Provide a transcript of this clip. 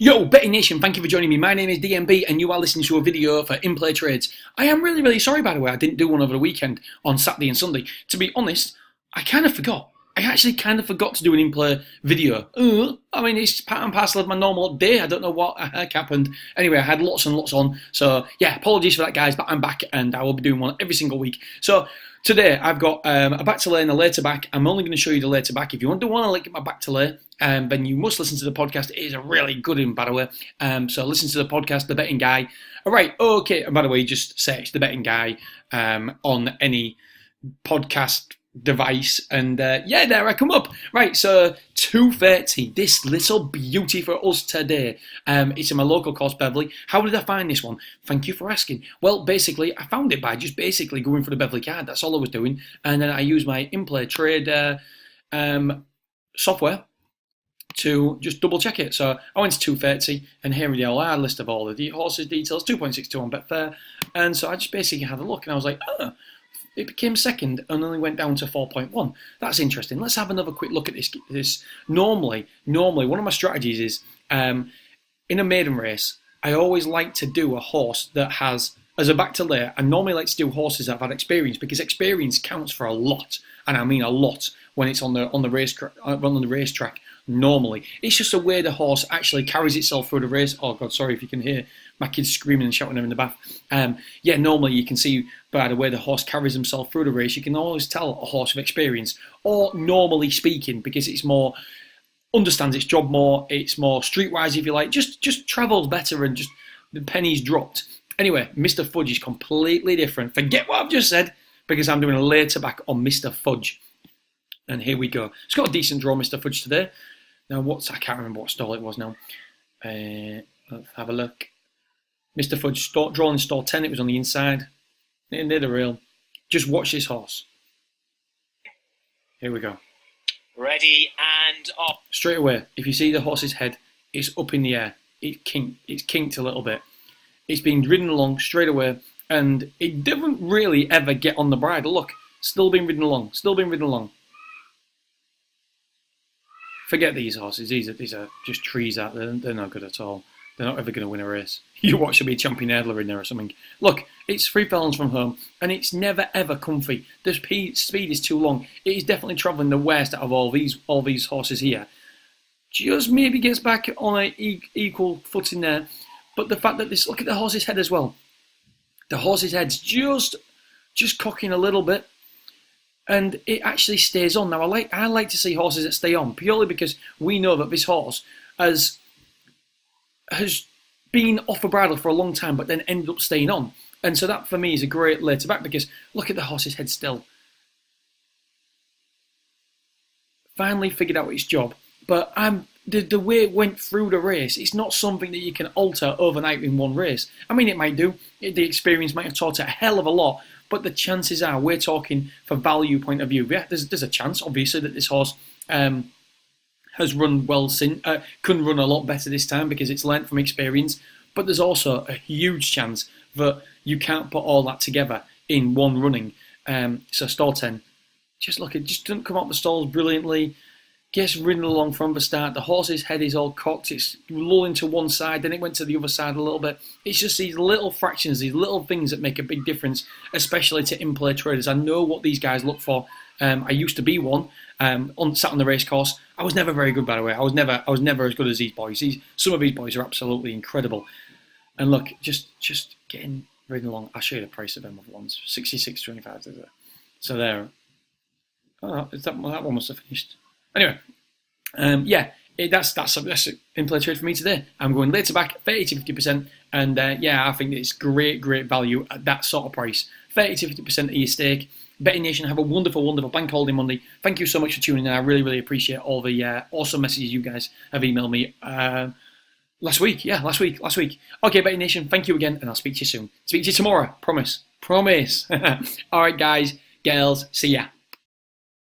Yo, Betting Nation, thank you for joining me. My name is DMB and you are listening to a video for In-Play Trades. I am really sorry, by the way, I didn't do one over the weekend on Saturday and Sunday. To be honest, I kind of forgot. I actually kind of forgot to do an in-play video. I mean, it's part and parcel of my normal day. I don't know what the heck happened. Anyway, I had lots and lots on. So, yeah, apologies for that, guys, but I'm back and I will be doing one every single week. So, today I've got a back to lay and a lay to back. I'm only going to show you the lay to back. If you want to look at my back to lay, then you must listen to the podcast. It is a really good one, by the way. So listen to the podcast, The Betting Guy. All right, okay. And by the way, just search The Betting Guy on any podcast device, and yeah, there I come up. Right, so 2:30, this little beauty for us today. It's in my local course, Beverley. How did I find this one? Thank you for asking. Well, basically, I found it by just basically going for the Beverley card. That's all I was doing, and then I used my in-play trade software to just double check it. So I went to 2:30, and here we are, a list of all the horses details, 2.62 on Betfair, and so I just basically had a look, and I was like, it became second and only went down to 4.1. That's interesting. Let's have another quick look at this. Normally, one of my strategies is, in a maiden race, I always like to do a horse that has, as a back to lay, I normally like to do horses that have had experience, because experience counts for a lot, and I mean a lot, when it's on the racetrack. Normally, it's just the way the horse actually carries itself through the race. Oh God, sorry if you can hear my kids screaming and shouting them in the bath. Yeah, normally you can see by the way the horse carries himself through the race, you can always tell a horse with experience, or normally speaking, because it's more, understands its job more, it's more streetwise, if you like, just travels better, and just the pennies dropped. Anyway, Mr. Fudge is completely different. Forget what I've just said, because I'm doing a later back on Mr. Fudge. And here we go. It's got a decent draw, Mr. Fudge, today. Now, I can't remember what stall it was now. Let's have a look. Mr. Fudge, drawing stall 10, it was on the inside. Near the rail. Just watch this horse. Here we go. Ready and off. Straight away, if you see the horse's head, it's up in the air. It's kinked a little bit. It's been ridden along straight away, and it didn't really ever get on the bridle. Look, still being ridden along. Forget these horses. These are just trees out there. They're not good at all. They're not ever going to win a race. You watch there be a champion hurdler in there or something. Look, it's 3 furlongs from home, and it's never ever comfy. The speed is too long. It is definitely travelling the worst out of all these horses here. Just maybe gets back on an equal footing there. But the fact that look at the horse's head as well. The horse's head's just cocking a little bit. And it actually stays on. Now, I like to see horses that stay on, purely because we know that this horse has been off a bridle for a long time, but then ended up staying on. And so that, for me, is a great later back, because look at the horse's head still. Finally figured out its job. But the way it went through the race, it's not something that you can alter overnight in one race. I mean, it might do. The experience might have taught it a hell of a lot. But the chances are, we're talking for value point of view. Yeah, there's a chance, obviously, that this horse has run well since, couldn't run a lot better this time because it's learnt from experience. But there's also a huge chance that you can't put all that together in one running. So stall 10, just doesn't come out the stalls brilliantly. Gets ridden along from the start. The horse's head is all cocked. It's lulling to one side, then it went to the other side a little bit. It's just these little fractions, these little things that make a big difference, especially to in-play traders. I know what these guys look for. I used to be one, sat on the race course. I was never very good, by the way. I was never as good as these boys. Some of these boys are absolutely incredible. And look, just getting ridden along. I'll show you the price of them other ones. 66.25. So there. Oh, that one must have finished. Anyway, yeah, that's an in-play trade for me today. I'm going later back, 30 to 50%, and yeah, I think it's great value at that sort of price. 30 to 50% of your stake. Betting Nation, have a wonderful bank holiday Monday. Thank you so much for tuning in. I really appreciate all the awesome messages you guys have emailed me last week. Yeah, last week. Okay, Betting Nation, thank you again, and I'll speak to you soon. Speak to you tomorrow, promise. All right, guys, girls, see ya.